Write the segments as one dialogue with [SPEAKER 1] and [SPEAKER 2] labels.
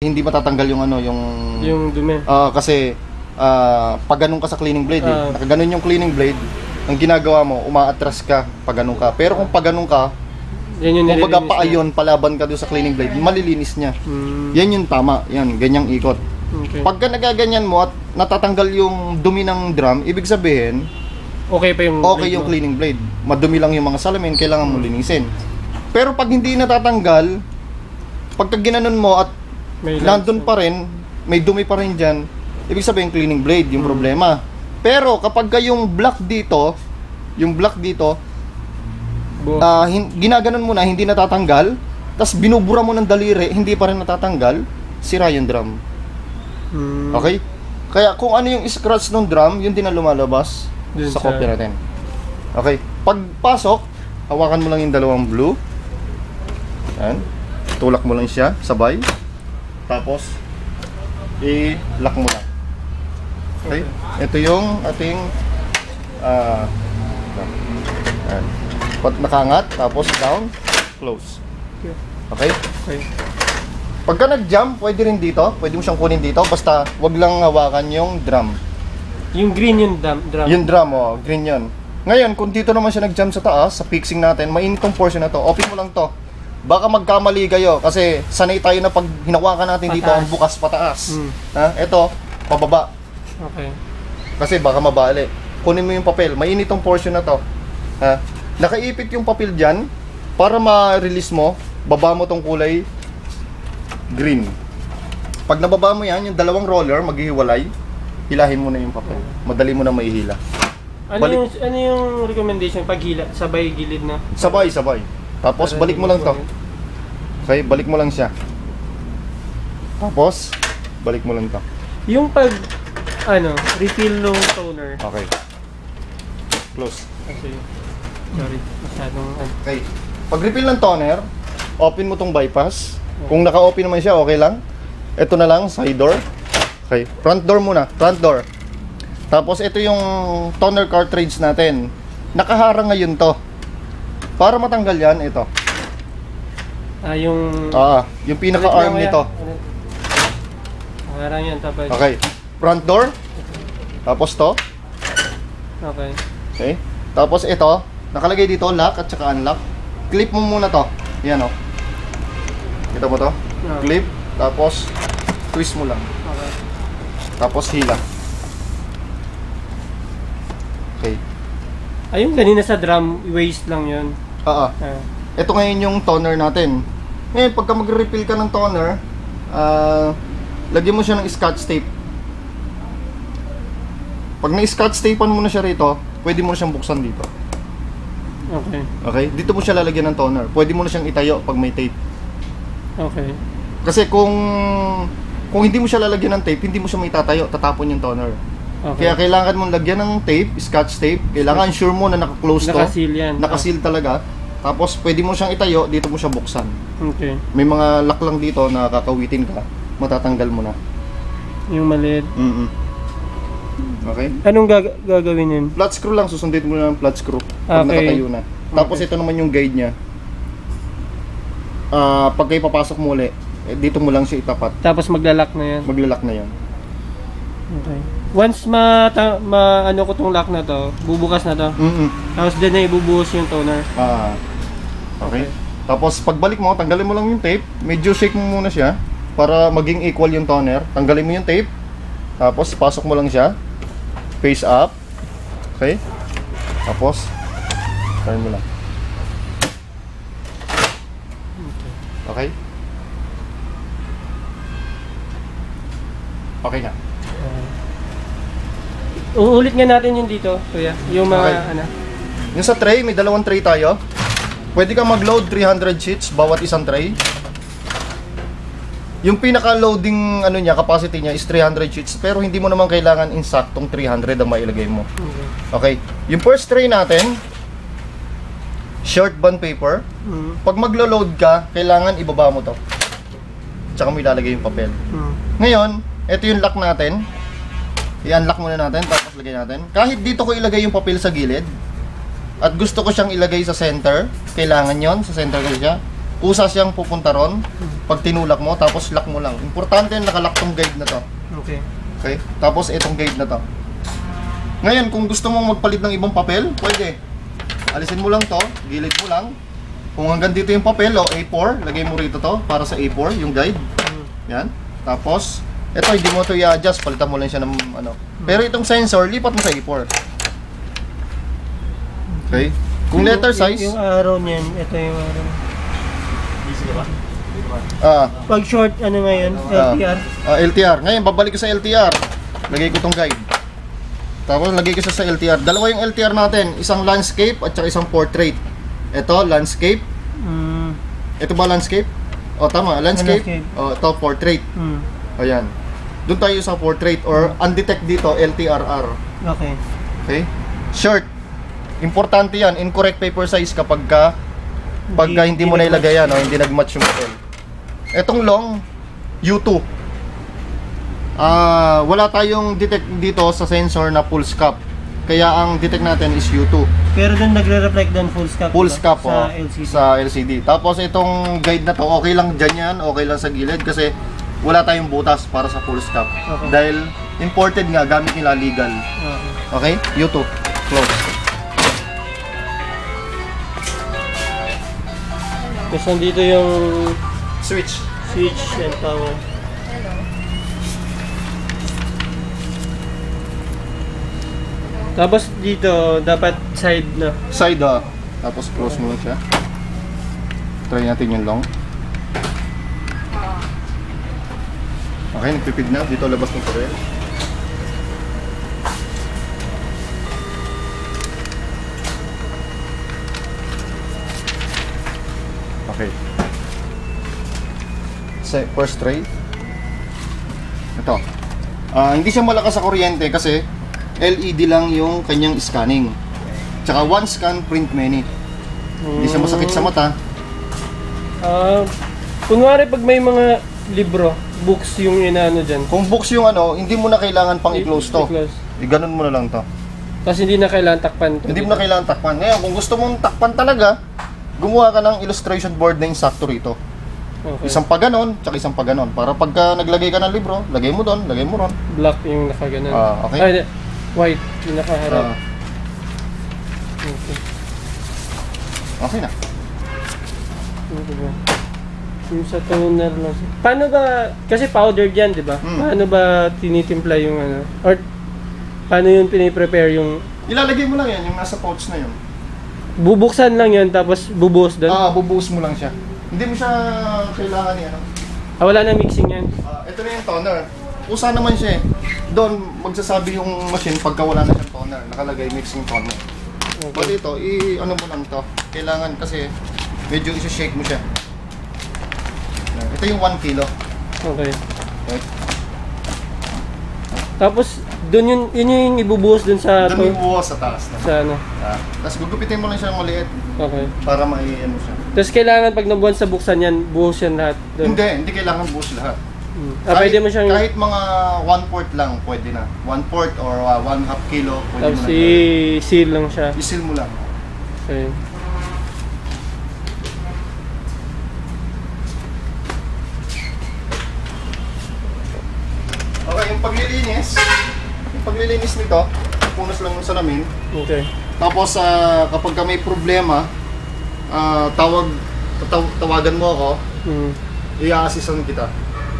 [SPEAKER 1] Hindi matatanggal yung ano,
[SPEAKER 2] yung dumi.
[SPEAKER 1] Kasi pag ganun ka sa cleaning blade, nakaganon yung cleaning blade, ang ginagawa mo, umaatras ka pag ganun ka. Pero kung pag ganun ka, kung baga paayon, palaban ka doon sa cleaning blade, malilinis niya. Yan yung tama, yan, ganyang ikot.
[SPEAKER 2] Okay.
[SPEAKER 1] Pagka nagaganyan mo at natatanggal yung dumi ng drum, ibig sabihin,
[SPEAKER 2] okay pa yung
[SPEAKER 1] cleaning blade. Madumi lang yung mga salamin, kailangan mo linisin. Pero pag hindi natatanggal, pagka ginanon mo at nandun pa rin, may dumi pa rin dyan, ibig sabihin cleaning blade, yung problema. Pero kapag yung block dito, ginaganon mo na, hindi natatanggal, tapos binubura mo ng daliri, hindi pa rin natatanggal, sira yung drum. Okay? Kaya kung ano yung scratch ng drum, yun din ang lumalabas sa copy natin. Okay? Pagpasok, hawakan mo lang yung dalawang blue. Yan. Tulak mo lang siya, sabay. Tapos, i-lock mo lang. Okay? Ito yung ating nakangat, tapos down, close. Okay?
[SPEAKER 2] Okay.
[SPEAKER 1] Pagka nag-jump, pwede rin dito. Pwede mo siyang kunin dito. Basta, wag lang hawakan yung drum.
[SPEAKER 2] Yung green yung drum?
[SPEAKER 1] Yung drum, green yun. Ngayon, kung dito naman siya nag-jump sa taas, sa fixing natin, mainit tong portion na to. Open mo lang to. Baka magkamali kayo kasi sanay tayo na pag hinawakan natin dito ang bukas pataas. Ito, pababa.
[SPEAKER 2] Okay.
[SPEAKER 1] Kasi baka mabali. Kunin mo yung papel. Mainit tong portion na to. Nakaipit yung papel dyan para ma-release mo. Baba mo tong kulay green. Pag nababa mo yan, yung dalawang roller maghihiwalay. Hilahin mo na yung papel. Madali mo na maihila.
[SPEAKER 2] Ano yung recommendation pag hila? Sabay gilid na?
[SPEAKER 1] Sabay. Tapos balik mo lang to. Okay, balik mo lang siya. Tapos balik mo lang to.
[SPEAKER 2] Yung pag refill ng toner.
[SPEAKER 1] Okay. Close.
[SPEAKER 2] Okay. Sorry, masyadong
[SPEAKER 1] Okay. Pag refill ng toner, open mo tong bypass. Kung naka-open naman siya, okay lang. Ito na lang, side door. Okay, front door muna, front door. Tapos ito yung toner cartridge natin. Nakaharang ngayon to. Para matanggal yan, ito. Yung pinaka-arm nito.
[SPEAKER 2] Nakaharang yan, tapos.
[SPEAKER 1] Okay, front door. Tapos to.
[SPEAKER 2] Okay.
[SPEAKER 1] Okay. Tapos ito, nakalagay dito lock at saka unlock. Clip mo muna to. Yan Kita mo to? Clip, tapos twist mo lang.
[SPEAKER 2] Okay.
[SPEAKER 1] Tapos hila. Okay.
[SPEAKER 2] Ayun, kanina sa drum, waste lang yun.
[SPEAKER 1] Ito ngayon yung toner natin. Ngayon, pagka mag-refill ka ng toner, lagyan mo siya ng scotch tape. Pag na-scotch tapean mo na siya rito, pwede mo na siyang buksan dito.
[SPEAKER 2] Okay.
[SPEAKER 1] Okay? Dito mo siya lalagyan ng toner. Pwede mo na siyang itayo pag may tape.
[SPEAKER 2] Okay.
[SPEAKER 1] Kasi kung hindi mo siya lalagyan ng tape, hindi mo siya may tatayo, tatapon yung toner.
[SPEAKER 2] Okay.
[SPEAKER 1] Kaya kailangan mong lagyan ng tape, scotch tape. Kailangan sure mo na naka-close to.
[SPEAKER 2] Naka-seal yan.
[SPEAKER 1] Naka-seal talaga. Tapos pwede mo siyang itayo, dito mo siya buksan.
[SPEAKER 2] Okay.
[SPEAKER 1] May mga lock lang dito na kakawitin ka, matatanggal mo na.
[SPEAKER 2] Yung maliit.
[SPEAKER 1] Okay?
[SPEAKER 2] Anong gagawin yun?
[SPEAKER 1] Flat screw lang, susundin mo na ng flat screw pag nakatayo na. Tapos ito naman yung guide niya. Pag kayo papasok muli, dito mo lang siya itapat.
[SPEAKER 2] Tapos maglalak na yan?
[SPEAKER 1] Maglalak na yan.
[SPEAKER 2] Okay. Once ko tong lock na to, bubukas na to. Tapos din na ibubuhos yung toner.
[SPEAKER 1] Okay. Tapos pagbalik mo, tanggalin mo lang yung tape. Medyo shake mo muna siya para maging equal yung toner. Tanggalin mo yung tape. Tapos pasok mo lang siya. Face up. Okay. Tapos turn mo lang. Okay? Okay na.
[SPEAKER 2] Uulit nga natin yung dito, kuya. Yung mga
[SPEAKER 1] Yung sa tray, may dalawang tray tayo. Pwede kang mag-load 300 sheets bawat isang tray. Yung pinaka-loading capacity niya is 300 sheets, pero hindi mo naman kailangan insaktong 300 ang mailagay mo. Okay. Yung first tray natin, short bond paper. Pag maglo-load ka, kailangan ibaba mo to. Tsaka mo ilalagay yung papel. Ngayon, ito yung lock natin. I-unlock muna natin, tapos lagay natin. Kahit dito ko ilagay yung papel sa gilid, at gusto ko siyang ilagay sa center, kailangan yon sa center ko siya. kusa siyang pupunta ron. Pag tinulak mo, tapos lock mo lang. Importante nakalock tong guide na to.
[SPEAKER 2] Okay.
[SPEAKER 1] Okay? Tapos itong guide na to. Ngayon, kung gusto mong magpalit ng ibang papel, pwede. Alisin mo lang to, gilid mo lang. Kung hanggang dito yung papel o A4, lagay mo rito to para sa A4, yung guide. Yan. Tapos, ito hindi mo to i-adjust, palitan mo lang siya ng ano. Pero itong sensor, lipat mo sa A4. Okay? Kung letter size,
[SPEAKER 2] Yung araw niyan, ito yung araw. Pag short, ano ngayon? LTR?
[SPEAKER 1] LTR. Ngayon, babalik ko sa LTR. Lagay ko tong guide. Tapos, lagay ko siya sa LTR. Dalawa yung LTR natin. Isang landscape at saka isang portrait. Ito, landscape. Ito ba landscape? O, tama. Landscape. O, ito, portrait. Ayan. Doon tayo sa portrait or undetect dito, LTRR.
[SPEAKER 2] Okay.
[SPEAKER 1] Okay? Short. Importante yan. Incorrect paper size pagka hindi mo na ilagay yan o hindi nag-match yung papel. Etong long, U2. Wala tayong detect dito sa sensor na full scup. Kaya ang detect natin is U2.
[SPEAKER 2] Pero doon nagre-reflect doon full scup.
[SPEAKER 1] Full scup
[SPEAKER 2] sa LCD.
[SPEAKER 1] Sa LCD. Tapos itong guide na to, okay lang dyan yan, okay lang sa gilid kasi wala tayong butas para sa full scup.
[SPEAKER 2] Okay.
[SPEAKER 1] Dahil imported nga, gamit nila legal. Okay? U2. Close.
[SPEAKER 2] Tapos nandito yung
[SPEAKER 1] Switch.
[SPEAKER 2] switch and power. Tapos dito, dapat side na.
[SPEAKER 1] Side tapos close mo lang siya. Try natin yung long. Okay, nagpipid na. Dito labas ng kurel. Okay. First tray. Ito. Hindi siya malakas sa kuryente kasi LED lang yung kanyang scanning. Tsaka one scan, print many. Hindi siya masakit sa mata.
[SPEAKER 2] Kunwari pag may mga libro, books yung inaano dyan.
[SPEAKER 1] Kung books yung ano, hindi mo na kailangan pang i-close to. I-ganon mo na lang to.
[SPEAKER 2] Kasi hindi na kailangan takpan to.
[SPEAKER 1] Hindi mo na kailangan takpan. Ngayon, kung gusto mong takpan talaga, gumawa ka ng illustration board na insakto rito.
[SPEAKER 2] Okay.
[SPEAKER 1] Isang pa ganon, tsaka isang pa ganon. Para pagka naglagay ka ng libro, lagay mo doon, lagay mo ron.
[SPEAKER 2] Black yung nakaganon.
[SPEAKER 1] Okay.
[SPEAKER 2] Ay, white yung nakaharap.
[SPEAKER 1] Okay. Okay na.
[SPEAKER 2] Yung sa toner lang. Paano ba, kasi powdered yan, di ba? Paano ba tinitimpla yung ano? Or paano yung piniprepare yung...
[SPEAKER 1] Ilalagay mo lang yan, yung nasa pouch na yun.
[SPEAKER 2] Bubuksan lang yan, tapos bubuhos doon?
[SPEAKER 1] Bubuhos mo lang siya. Hindi mo siya kailangan yan.
[SPEAKER 2] Wala na mixing yan?
[SPEAKER 1] Ito na yung toner. Usa naman siya eh. Doon, magsasabi yung machine pagka wala na siyang toner. Nakalagay mixing toner.
[SPEAKER 2] Okay.
[SPEAKER 1] But ito, ano mo lang to. Kailangan kasi medyo isi-shake mo siya. Ito yung 1 kilo.
[SPEAKER 2] Okay.
[SPEAKER 1] Okay.
[SPEAKER 2] Tapos, yun yung ibubuhos dun sa...
[SPEAKER 1] Doon yung buwas sa taas.
[SPEAKER 2] Sa ano?
[SPEAKER 1] Tapos gugupitin mo lang siya ng maliit.
[SPEAKER 2] Okay.
[SPEAKER 1] Para maiyan mo siya.
[SPEAKER 2] Tapos kailangan pag nabuhan sa buksan yan, buhos yan lahat doon?
[SPEAKER 1] Hindi kailangan buhos lahat.
[SPEAKER 2] Pwede mo siyang...
[SPEAKER 1] Kahit mga 1/4 lang, pwede na. 1/4 or 1/2 kilo, pwede
[SPEAKER 2] tapos
[SPEAKER 1] mo na.
[SPEAKER 2] i-seal lang siya.
[SPEAKER 1] I-seal mo lang.
[SPEAKER 2] Okay.
[SPEAKER 1] Okay, yung paglilinis nito, punas lang ng salamin.
[SPEAKER 2] Okay.
[SPEAKER 1] Tapos kapag may problema, tawagan mo ako, i-assistan kita.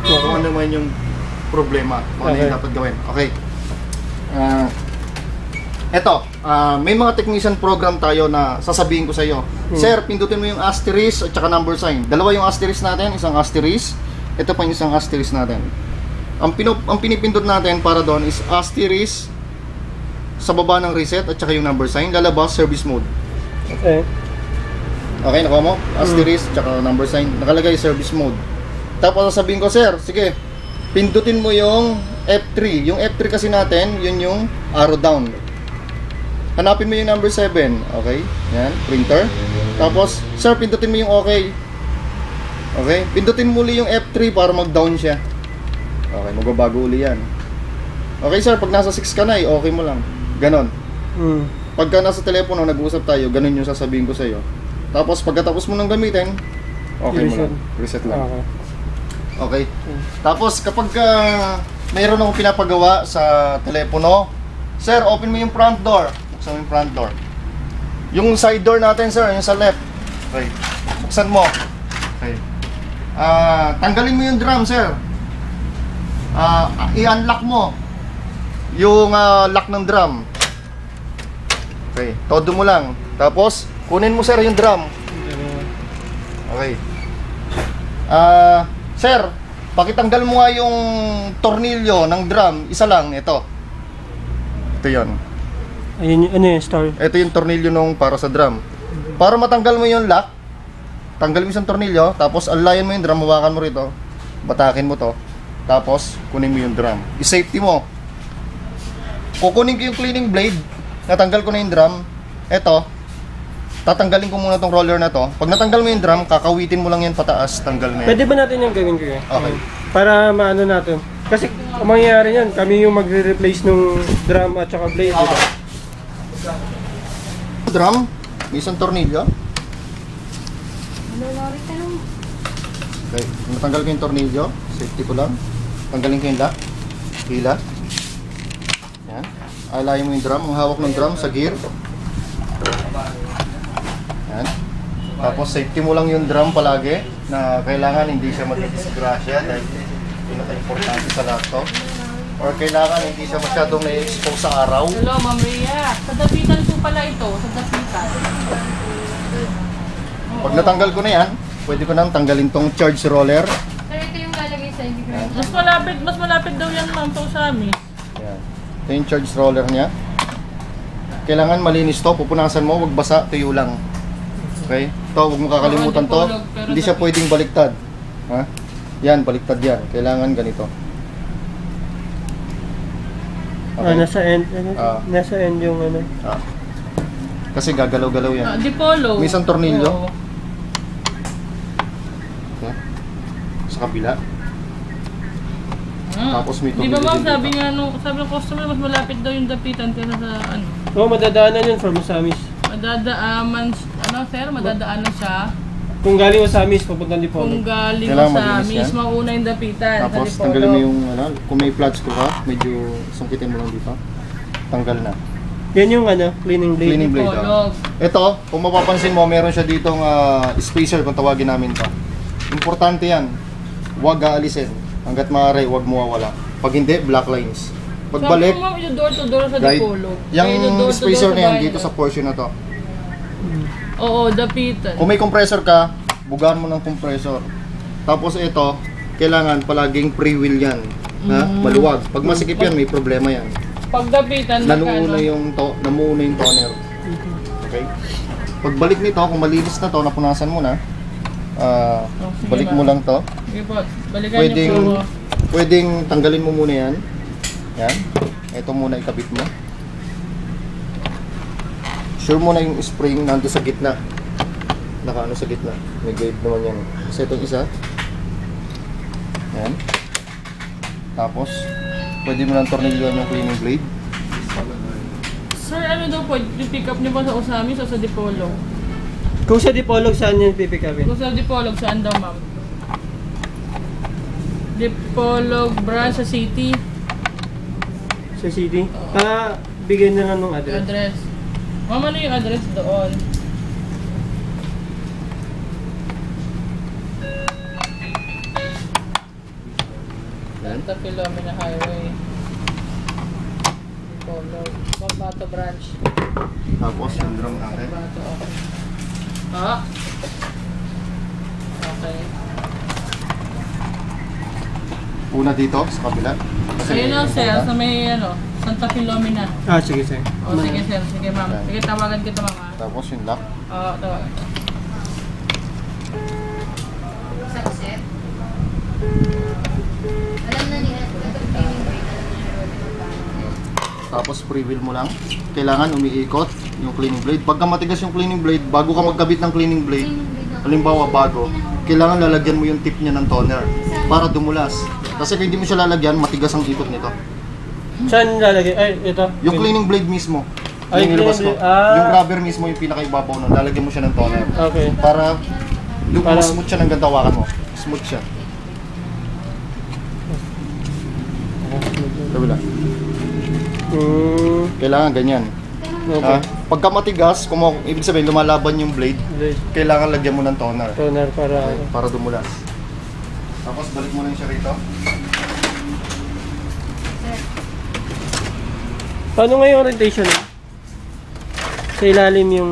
[SPEAKER 1] Kung ano man yung problema, kung ano yung dapat gawin. Okay. May mga technician program tayo na sasabihin ko sa iyo. Sir, pindutin mo yung asterisk at saka number sign. Dalawa yung asterisk natin, isang asterisk. Ito pa yung isang asterisk natin. Ang pinipindot natin para doon is asterisk sa baba ng reset at saka yung number sign, lalabas service mode.
[SPEAKER 2] Okay.
[SPEAKER 1] Okay, nakuha mo? Asterisk at saka number sign, nakalagay service mode. Tapos sasabihin ko, sir, sige, pindutin mo yung F3. Yung F3 kasi natin, yun yung arrow down. Hanapin mo yung number 7. Okay, yan, printer. Tapos, sir, pindutin mo yung okay. Okay, pindutin muli yung F3 para mag-down siya. Okay, magbabago uli yan. Okay sir, pag nasa 6 ka na, okay mo lang. Ganon. Pagka nasa telepono, nag-uusap tayo, ganon yung sasabihin ko sa iyo. Tapos pagkatapos mo nang gamitin, Okay mo
[SPEAKER 2] I-reset.
[SPEAKER 1] lang. Reset lang.
[SPEAKER 2] Okay.
[SPEAKER 1] Okay. Tapos kapag mayroon akong pinapagawa sa telepono, sir, open mo yung front door. Buksan mo yung front door. Yung side door natin, sir, yung sa left. Okay. Buksan mo. Okay. Tanggalin mo yung drum, sir. I-unlock mo yung lock ng drum. Okay. Todo mo lang. Tapos, kunin mo, sir, yung drum. Okay. Sir, pakitanggal mo nga yung tornilyo ng drum. Isa lang, ito. Ito yun.
[SPEAKER 2] Ayun yung, ano yung star?
[SPEAKER 1] Ito yung tornilyo nung para sa drum. Para matanggal mo yung lock, tanggal mo isang tornilyo, tapos alayan mo yung drum, hawakan mo rito, batakin mo to, tapos kunin mo yung drum. I-safety mo. Kukunin ko yung cleaning blade, natanggal ko na yung drum. Ito, tatanggalin ko muna tong roller na to. Pag natanggal mo yung drum, kakawitin mo lang yan pataas, tanggal na yan.
[SPEAKER 2] Pwede ba natin yung gawin ko eh?
[SPEAKER 1] Okay.
[SPEAKER 2] Para maano natin. Kasi ang mangyayari yan, kami yung magre-replace nung drum at saka blade. Diba?
[SPEAKER 1] Drum, may isang tornilyo. Okay, natanggal ko yung tornilyo, safety ko lang. Tanggalin ko yung lock, hila. Yan. Alayin mo yung drum, ang hawak ng drum sa gear. Yan. Tapos safety mo lang yung drum palagi na kailangan hindi siya magdisgrasya dahil pinaka-importante sa laptop. Or kailangan hindi siya masyadong na-expose sa araw.
[SPEAKER 3] Hello, Ma'am Rhea. Sa dapitan po pala ito. Sa dapitan.
[SPEAKER 1] Pag natanggal ko na yan, pwede ko nang tanggalin tong charge roller.
[SPEAKER 3] Sir, ito yung lalagay sa integrator.
[SPEAKER 4] Mas malapit daw yan, ma'am, to sa amin.
[SPEAKER 1] Yan. Ito yung charge roller niya. Kailangan malinis to, pupunasan mo, wag basa, tuyo lang. Okay? Ito, wag mo kakalimutan to. Hindi siya pwedeng baliktad. Ha? Yan, baliktad yan. Kailangan ganito. Okay?
[SPEAKER 2] Nasa end, ano? Nasa end yung ano.
[SPEAKER 1] Kasi gagalaw-galaw yan.
[SPEAKER 4] Dipolo.
[SPEAKER 1] May isang tornilyo.
[SPEAKER 4] Oo.
[SPEAKER 1] Okay? Sa kabila. Tapos may
[SPEAKER 4] Di ba
[SPEAKER 1] tornilyo
[SPEAKER 4] ma'am,
[SPEAKER 1] din
[SPEAKER 4] sabi
[SPEAKER 1] dito.
[SPEAKER 4] nga sabi ng customer, mas malapit daw yung dapitan kaysa sa ano.
[SPEAKER 2] Oo, madadaanan yun from Samis.
[SPEAKER 4] Madadaanan siya.
[SPEAKER 2] Kung galing sa Samis, papuntang Dipolo.
[SPEAKER 4] Kung galing
[SPEAKER 1] Kailangan
[SPEAKER 4] sa
[SPEAKER 1] malinis yan.
[SPEAKER 4] mismo una yung dapitan.
[SPEAKER 1] Tapos
[SPEAKER 4] sa Dipolo.
[SPEAKER 1] tanggalin mo yung kung may flat screw ka, medyo sungkitin mo lang dito. Tanggal na.
[SPEAKER 2] Yan yung ano, cleaning blade.
[SPEAKER 1] Cleaning blade.
[SPEAKER 4] Dipolo.
[SPEAKER 1] Ito, kung mapapansin mo, meron siya ditong spacer kung tawagin namin to. Importante yan. Huwag aalisin. Hanggat maaari, huwag mawawala. Pag hindi, black lines. Pagbalik,
[SPEAKER 4] Sabi mo, ma'am, yung door to door sa
[SPEAKER 1] right,
[SPEAKER 4] Dipolo.
[SPEAKER 1] yung spacer na yan dito sa portion na to.
[SPEAKER 4] Oo, dapitan.
[SPEAKER 1] Kung may compressor ka, bugaan mo ng compressor. Tapos ito, kailangan palaging pre-wheel yan. Ha? Maluwag. Pag masikip yan, may problema yan.
[SPEAKER 4] Pag dapitan,
[SPEAKER 1] Namuuna yung toner. Okay? Pagbalik nito, kung malinis na to, napunasan mo na, balik mo lang to.
[SPEAKER 4] Sige po, balikan niyo po.
[SPEAKER 1] Pwedeng tanggalin mo muna yan. Yan. Ito muna ikabit mo. Sure mo na yung spring nando sa gitna. Nakaano sa gitna. May guide naman yan. Kasi itong isa. Yan. Tapos, pwede mo lang tornilyoan yung cleaning blade.
[SPEAKER 4] Sir, ano daw po, pick up niyo ba sa Osamis o sa Dipolo?
[SPEAKER 2] Kung sa Dipolog, saan yan pipick upin?
[SPEAKER 4] Kung sa Dipolog, saan daw ma'am? Dipolog branch sa city.
[SPEAKER 2] Sa city? Bigyan na lang ng address.
[SPEAKER 4] Address. Ma'am, ano yung address doon? Santa Filomena Highway. Dipolog. Magbato branch.
[SPEAKER 1] Tapos, yung drum natin.
[SPEAKER 4] Magbato, okay. Ah. Okay.
[SPEAKER 1] Una dito, sa kabila.
[SPEAKER 4] Ayun lang sir, sa may ano, Santa Filomena.
[SPEAKER 2] Sige, sir.
[SPEAKER 4] O sige sir, sige ma'am. Sige, tawagan kita ma'am.
[SPEAKER 1] Tapos yung lock.
[SPEAKER 4] Oo, tawagan.
[SPEAKER 3] Sunset. Alam na niya.
[SPEAKER 1] Tapos pre-wheel mo lang. Kailangan umiikot yung cleaning blade. Pagka matigas yung cleaning blade, bago ka magkabit ng cleaning blade, halimbawa bago, kailangan lalagyan mo yung tip niya ng toner para dumulas. Kasi kung hindi mo siya lalagyan, matigas ang ikot nito.
[SPEAKER 2] Saan lalagay? Ay, ito.
[SPEAKER 1] Yung cleaning blade mismo.
[SPEAKER 2] Ay,
[SPEAKER 1] Yung ilabas ko.
[SPEAKER 2] cleaning blade.
[SPEAKER 1] Yung rubber mismo yung pinakaibabaw nun. Lalagyan mo siya ng toner.
[SPEAKER 2] Okay.
[SPEAKER 1] Para
[SPEAKER 2] Parang-
[SPEAKER 1] Smooth siya ng gantawakan mo. Smooth siya. Kabila. Kailangan ganyan.
[SPEAKER 2] Okay.
[SPEAKER 1] Pagka matigas, ibig sabihin lumalaban yung blade,
[SPEAKER 2] Blade.
[SPEAKER 1] kailangan lagyan mo ng toner
[SPEAKER 2] Toner para
[SPEAKER 1] para dumulas. Tapos balik mo lang siya rito.
[SPEAKER 2] Paano nga yung orientation? Sa ilalim yung